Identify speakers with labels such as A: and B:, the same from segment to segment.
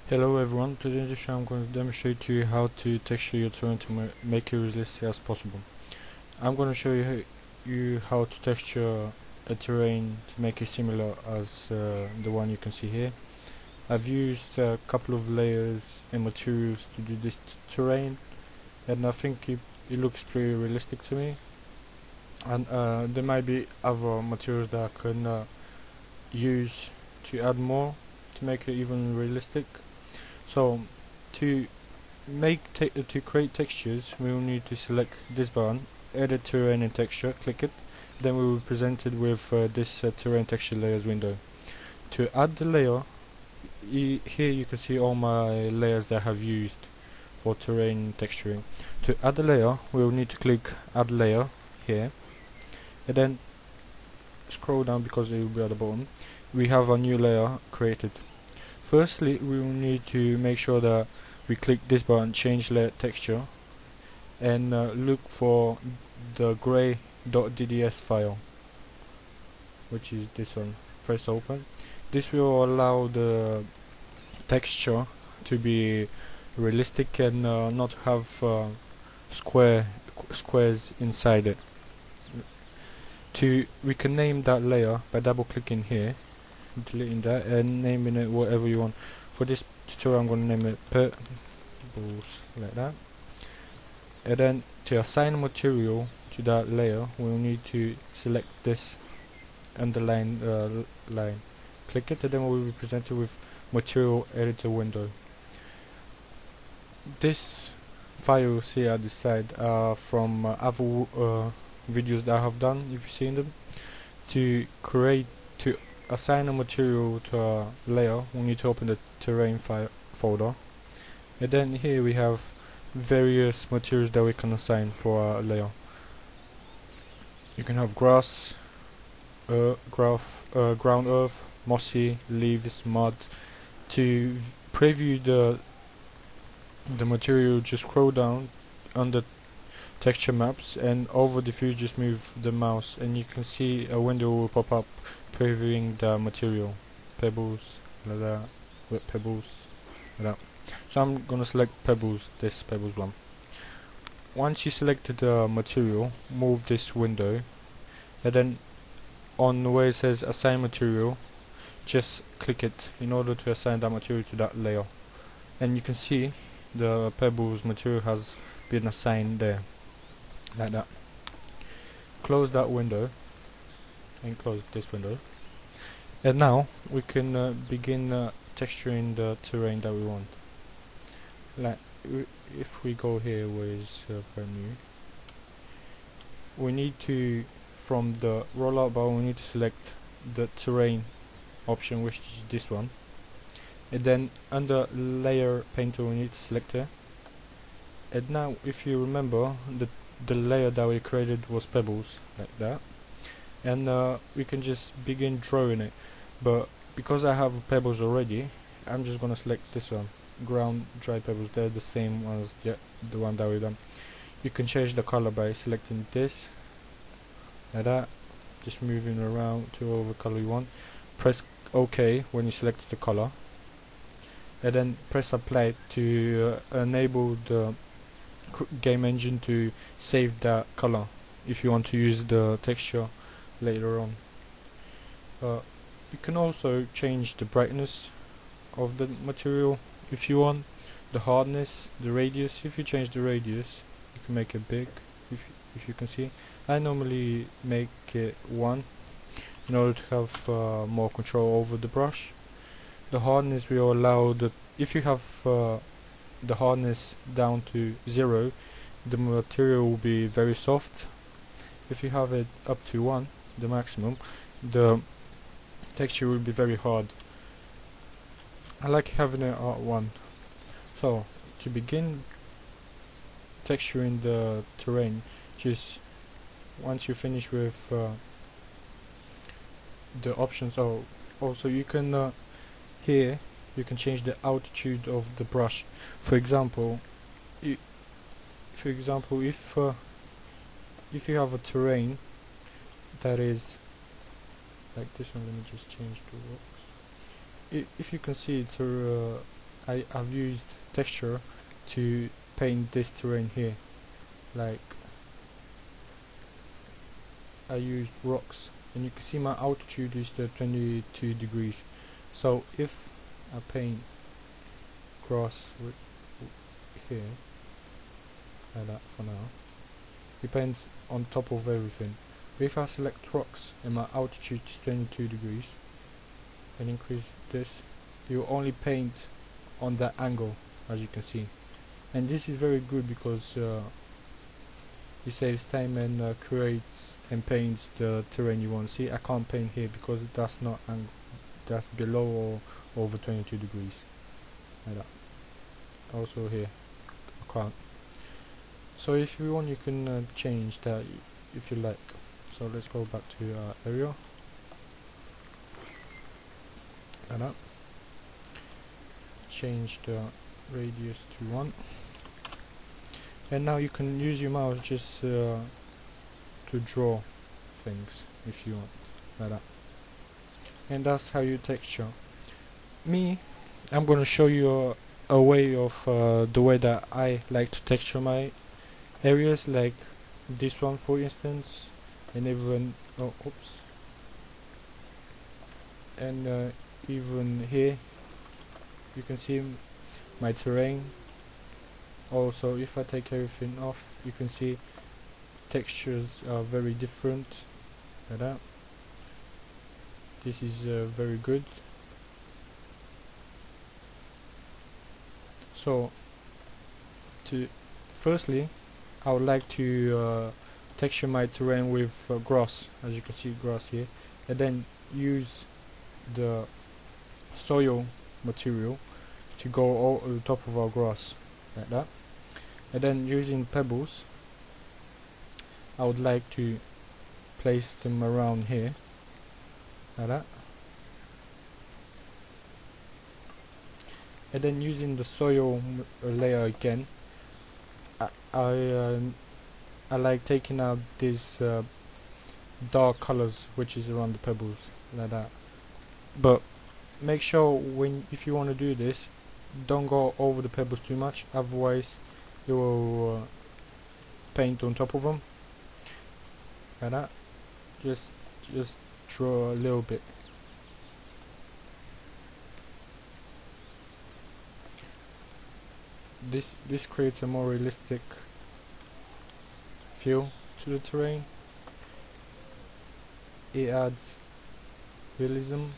A: Hello everyone, today in this show I'm going to demonstrate to you how to texture your terrain to make it as realistic as possible. I'm going to show you how to texture a terrain to make it similar as the one you can see here. I've used a couple of layers and materials to do this terrain, and I think it looks pretty realistic to me. And there might be other materials that I can use to add more to make it even realistic. So to create textures, we will need to select this button, edit terrain and texture, click it, then we will be presented with this terrain texture layers window. To add the layer, here you can see all my layers that I have used for terrain texturing. To add the layer, we will need to click add layer here, and then scroll down because it will be at the bottom. We have a new layer created. Firstly, we will need to make sure that we click this button, change layer texture, and look for the gray.dds file, which is this one. Press open. This will allow the texture to be realistic and not have squares inside it. We can name that layer by double clicking here, deleting that, and naming it whatever you want. For this tutorial I'm going to name it pebbles, like that. And then to assign a material to that layer, we'll need to select this underline line, click it, and then we'll be presented with material editor window. This files here at the side are from other videos that I have done, if you've seen them. To assign a material to a layer, we need to open the terrain file folder, and then here we have various materials that we can assign for a layer. You can have grass, ground earth, mossy, leaves, mud. To preview the material, just scroll down under texture maps, and over diffuse just move the mouse and you can see a window will pop up previewing the material. Pebbles, like that, wet pebbles, like that. So I'm gonna select pebbles, this pebbles one. Once you selected the material, move this window, and then on where it says assign material, just click it in order to assign that material to that layer, and you can see the pebbles material has been assigned there, like that. Close that window and close this window, and now we can begin texturing the terrain that we want. Like if we go here where is brand new, we need to, from the rollout bar, we need to select the terrain option, which is this one, and then under layer painter we need to select it. And now if you remember, the layer that we created was pebbles, like that, and we can just begin drawing it. But because I have pebbles already, I'm just gonna select this one, ground dry pebbles. They're the same as the one that we done. You can change the color by selecting this, like that, just moving around to whatever color you want. Press OK when you select the color, and then press apply to enable the game engine to save that color if you want to use the texture later on. You can also change the brightness of the material if you want, the hardness, the radius. If you change the radius, you can make it big. If you can see, I normally make it 1 in order to have more control over the brush. The hardness will allow if you have the hardness down to 0, the material will be very soft. If you have it up to 1, the maximum, the texture will be very hard. I like having it at 1. So to begin texturing the terrain, just once you finish with the options, also you can here you can change the altitude of the brush. For example, if you have a terrain that is like this one, let me just change the rocks. If you can see, I've used texture to paint this terrain here. Like, I used rocks, and you can see my altitude is 22 degrees. So if I paint grass here, like that for now, depends on top of everything. But if I select rocks and my altitude is 22 degrees and increase this, you only paint on that angle, as you can see. And this is very good because it saves time and creates and paints the terrain you want to see. I can't paint here because that's not that's below or over 22 degrees, like that. Also here I can't. So if you want, you can change that if you like. So let's go back to area, like that. Change the radius to 1, and now you can use your mouse just to draw things if you want, like that. And that's how you texture. I'm gonna show you a way of the way that I like to texture my areas, like this one for instance, and even and even here you can see my terrain. Also, if I take everything off, you can see textures are very different, like that. This is very good. So firstly, I would like to texture my terrain with grass, as you can see grass here, and then use the soil material to go over the top of our grass, like that. And then using pebbles, I would like to place them around here, like that. And then using the soil layer again, I like taking out these dark colors which is around the pebbles, like that. But make sure if you want to do this, don't go over the pebbles too much, otherwise you will paint on top of them, like that. Just draw a little bit. This creates a more realistic feel to the terrain. It adds realism,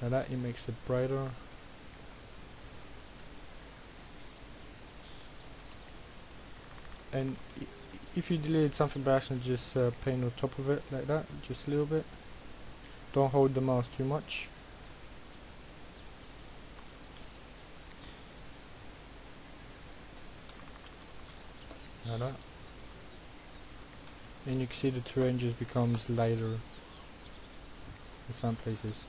A: like that. It makes it brighter. And if you deleted something by accident, just paint on top of it, like that, just a little bit. Don't hold the mouse too much. Like that. And you can see the terrain just becomes lighter in some places.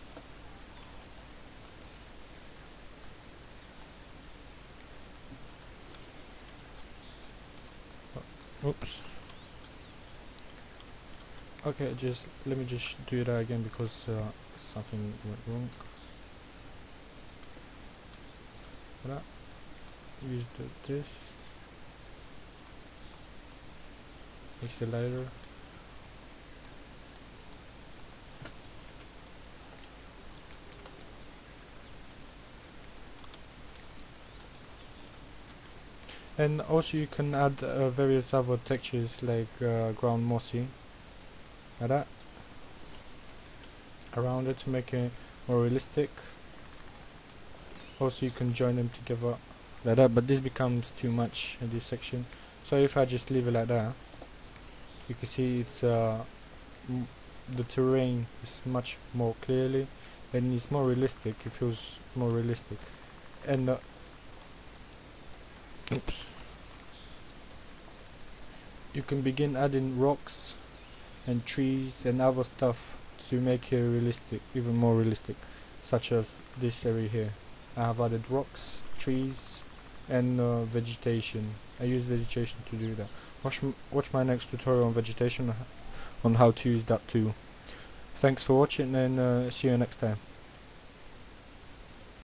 A: Oops. Okay, let me just do that again because something went wrong. Like that. Use this. Makes it lighter. And also you can add various other textures like ground mossy, like that, around it to make it more realistic. Also you can join them together like that, but this becomes too much in this section. So if I just leave it like that, you can see it's the terrain is much more clearly, and it's more realistic. It feels more realistic. And oops. You can begin adding rocks and trees and other stuff to make it realistic, even more realistic, such as this area here. I have added rocks, trees, and vegetation. I use vegetation to do that. Watch my next tutorial on vegetation, on how to use that too. Thanks for watching, and see you next time.